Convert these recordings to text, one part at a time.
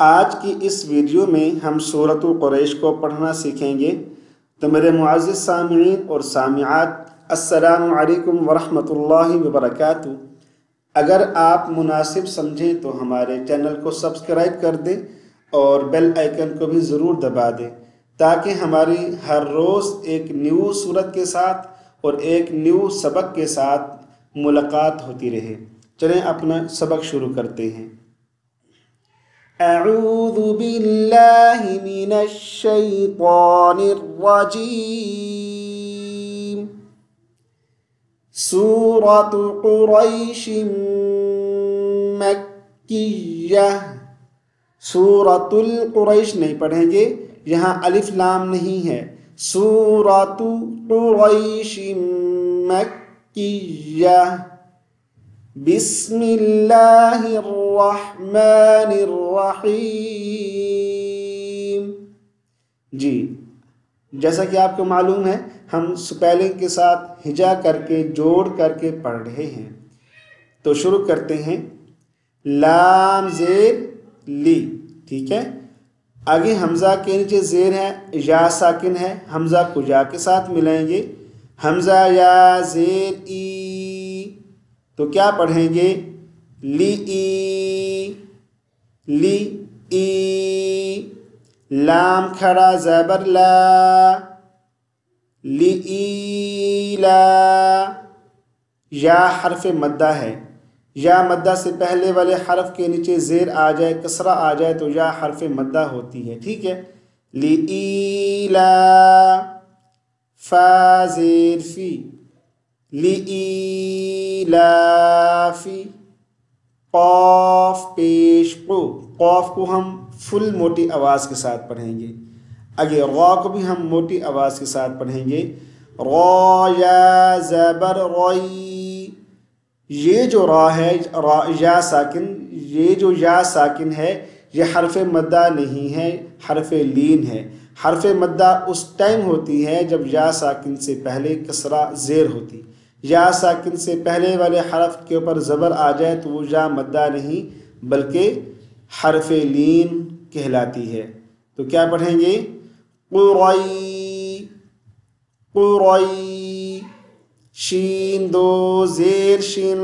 آج کی اس ویڈیو میں ہم سورۃ قریش کو پڑھنا سیکھیں گے۔ تو میرے معزز سامعین اور سامعات، السلام علیکم ورحمۃ اللہ وبرکاتہ۔ اگر آپ مناسب سمجھیں تو ہمارے چینل کو سبسکرائب کر دیں اور بیل آئیکن کو بھی ضرور دبا دیں تاکہ ہماری ہر روز ایک نیو سورت کے ساتھ اور ایک نیو سبق کے ساتھ ملاقات ہوتی رہے۔ چلیں اپنا سبق شروع کرتے ہیں۔ اعوذ باللہ من الشیطان الرجیم۔ سورۃ قریش مکیہ۔ سورۃ القریش نہیں پڑھیں گے، یہاں الف لام نہیں ہے۔ سورۃ قریش مکیہ۔ بسم اللہ الرحمن الرحیم۔ جی، جیسا کہ آپ کو معلوم ہے ہم سپیلنگ کے ساتھ ہجا کر کے جوڑ کر کے پڑھ رہے ہیں۔ تو شروع کرتے ہیں۔ لام زیر لی، ٹھیک ہے۔ آگے حمزہ کے نیچے زیر ہے، یا ساکن ہے، حمزہ کو یا کے ساتھ ملائیں گے۔ حمزہ یا زیر ای، تو کیا پڑھیں گے؟ لی ای، لی ای۔ لام کھڑا زبر لا، لی ای لا۔ یا حرف مدہ ہے، یا مدہ سے پہلے والے حرف کے نیچے زیر آ جائے، کسرہ آ جائے تو یا حرف مدہ ہوتی ہے، ٹھیک ہے۔ لی ای لا، فا زیر فی، لی ای لافی۔ قاف پیش قو، قاف کو ہم فل موٹی آواز کے ساتھ پڑھیں گے۔ آگے را کو بھی ہم موٹی آواز کے ساتھ پڑھیں گے۔ را یا زبر روئی۔ یہ جو را ہے، یا ساکن، یہ جو یا ساکن ہے یہ حرف مدہ نہیں ہے، حرف لین ہے۔ حرف مدہ اس ٹائم ہوتی ہے جب یا ساکن سے پہلے کسرہ زیر ہوتی۔ یا ساکن سے پہلے والے حرف کے اوپر زبر آ جائے تو وہ یا مدہ نہیں بلکہ حرف لین کہلاتی ہے۔ تو کیا پڑھیں گے؟ قرئی، قرئی۔ شین دو زیر شن،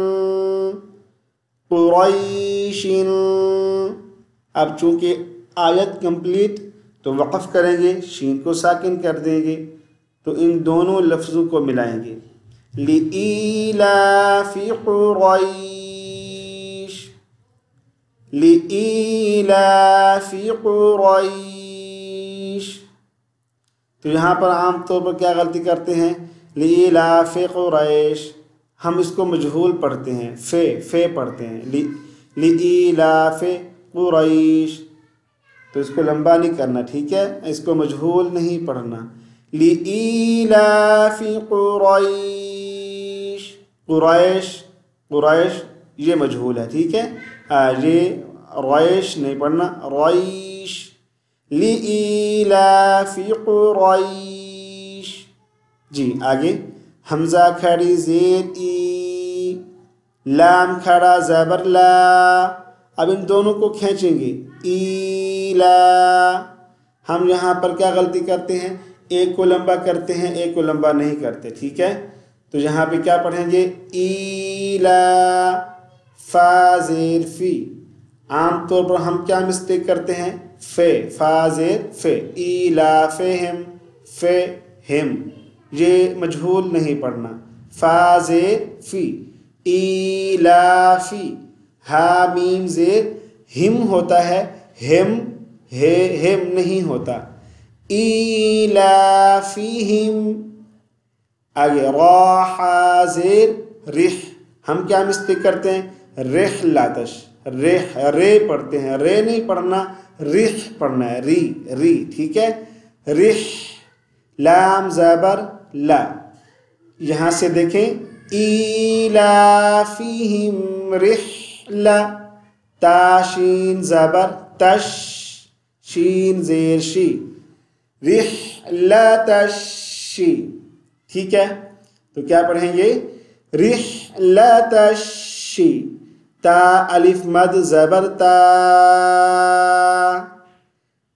قریشن۔ اب چونکہ آیت کمپلیٹ تو وقف کریں گے، شین کو ساکن کر دیں گے، تو ان دونوں لفظوں کو ملائیں گے۔ لِإِيلَافِ قُرَيْشٍ، لِإِيلَافِ قُرَيْشٍ۔ تو یہاں پر عام طور پر کیا غلطی کرتے ہیں؟ لِإِيلَافِ قُرَيْشٍ، ہم اس کو مجہول پڑھتے ہیں، فے پڑھتے ہیں۔ لِإِيلَافِ قُرَيْشٍ، تو اس کو لمبا نہیں کرنا، ٹھیک ہے، اس کو مجہول نہیں پڑھنا۔ لِإِيلَافِ قُرَيْشٍ، قریش، قریش یہ مجہول ہے، ٹھیک ہے، یہ ریش نہیں پڑھنا، ریش۔ لِإِيلَافِ قُرَيْشٍ۔ جی آگے حمزہ کھڑی زیر ای، لام کھڑا زبر لا۔ اب ان دونوں کو کھینچیں گے، ایلا۔ ہم یہاں پر کیا غلطی کرتے ہیں؟ ایک کو لمبا کرتے ہیں، ایک کو لمبا نہیں کرتے، ٹھیک ہے۔ تو یہاں پہ کیا پڑھیں گے؟ ایلا، فا زیر فی۔ عام طور پر ہم کیا مسٹیک کرتے ہیں؟ فا زیر فے، ایلا فہم، فہم، یہ مجہول نہیں پڑھنا، فا زیر فی، ایلا فی۔ ہا میم زیر ہم ہوتا ہے، ہم نہیں ہوتا، ایلافیہم۔ آگے را حا زیر رح، ہم کیا مسٹیک کرتے ہیں؟ رح لاتش، رے پڑھتے ہیں، رے نہیں پڑھنا، رح پڑھنا ہے، ری، ٹھیک ہے، رح۔ لام زبر لا، یہاں سے دیکھیں، ایلافیہم رحلہ۔ تا شین زبر تش، شین زیر شی، رحلتشی، ٹھیک ہے۔ تو کیا پڑھیں گے؟ رحلتشی۔ تا الف مد زبر تا،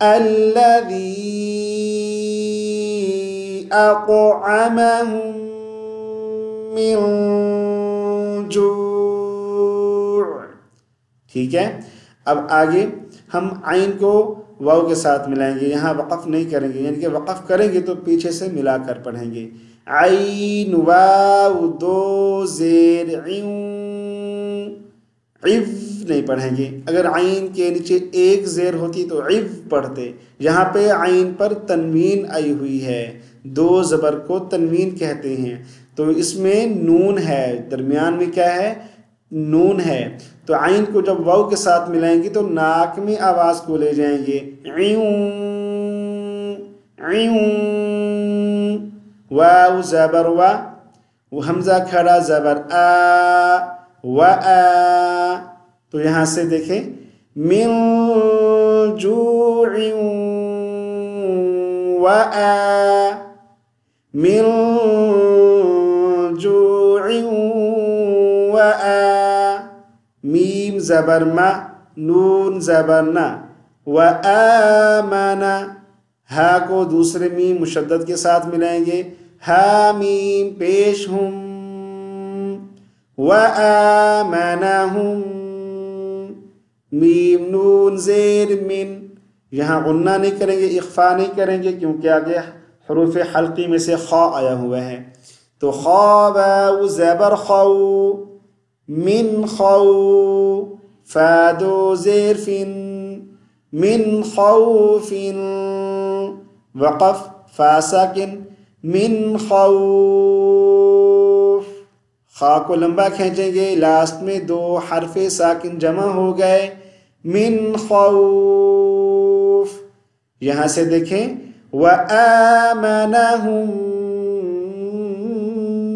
الذي أطعمهم من جوع. ٹھیک ہے. اب آگے ہم عین کو واو کے ساتھ ملائیں گے, یہاں وقف نہیں کریں گے, یعنی کہ وقف کریں گے تو پیچھے سے ملا کر پڑھیں گے. عین واو دو زیر عیون, عف نہیں پڑھیں گے. اگر عین کے نیچے ایک زیر ہوتی تو عف پڑھتے. یہاں پہ عین پر تنوین آئی ہوئی ہے, دو زبر کو تنوین کہتے ہیں, تو اس میں نون ہے, درمیان میں کیا ہے, نون ہے. تو عین کو جب واو کے ساتھ ملائیں گے تو ناک میں آواز کو لے جائیں گے, عیون عیون. واو زبر وا, وہ حمزہ کھڑا زبر آ, و آ. تو یہاں سے دیکھیں من جوع و آ, من جوع و آ. میم زبر ما, نون زبر نا, و آمنا. ہا کو دوسرے میم مشدد کے ساتھ ملائیں گے, ہا میم پیش ہم, و آمنہم. میم نون زیر من, یہاں غنہ نہیں کریں گے, اخفا نہیں کریں گے, کیونکہ آگے حروف حلقی میں سے خا آیا ہوا ہے. تو خا واو زبر خو, من خو. فا دو زیر فن, من خوف. وقف فا ساکن, من خوف. خا کو لمبا کھینچیں گے, لاسٹ میں دو حرف ساکن جمع ہو گئے, من خوف. یہاں سے دیکھیں وَآمَنَهُم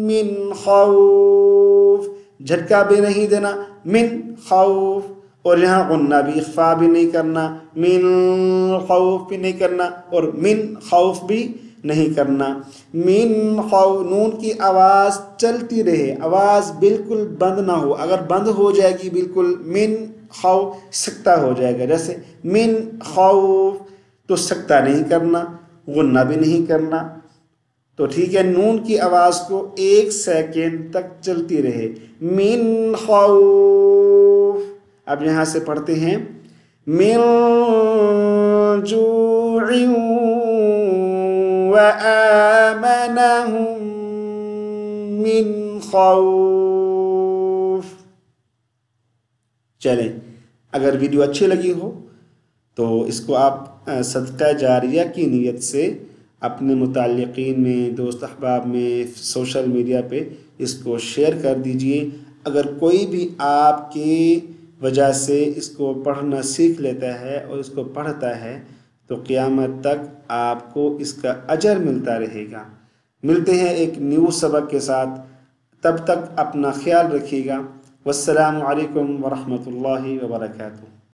من خوف, جھٹکا بھی نہیں دینا, من خوف. اور یہاں غنہ بھی, اخفا بھی نہیں کرنا, من خوف بھی نہیں کرنا, اور من خوف بھی نہیں کرنا. من خوف, نون کی آواز چلتی رہے, آواز بالکل بند نہ ہو. اگر بند ہو جائے گی بالکل من خوف, سکتہ ہو جائے گا. جیسے من خوف, تو سکتہ نہیں کرنا, غنہ بھی نہیں کرنا. تو ٹھیک ہے, نون کی آواز کو 1 سیکنڈ تک چلتی رہے, من خوف. اب یہاں سے پڑھتے ہیں من جوع وآمنهم من خوف. چلیں, اگر ویڈیو اچھی لگی ہو تو اس کو آپ صدقہ جاریہ کی نیت سے اپنے متعلقین میں, دوست احباب میں, سوشل میڈیا پہ اس کو شیئر کر دیجئے. اگر کوئی بھی آپ کی وجہ سے اس کو پڑھنا سیکھ لیتا ہے اور اس کو پڑھتا ہے تو قیامت تک آپ کو اس کا اجر ملتا رہے گا. ملتے ہیں ایک نیو سبق کے ساتھ, تب تک اپنا خیال رکھیے گا. والسلام علیکم ورحمۃ اللہ وبرکاتہ.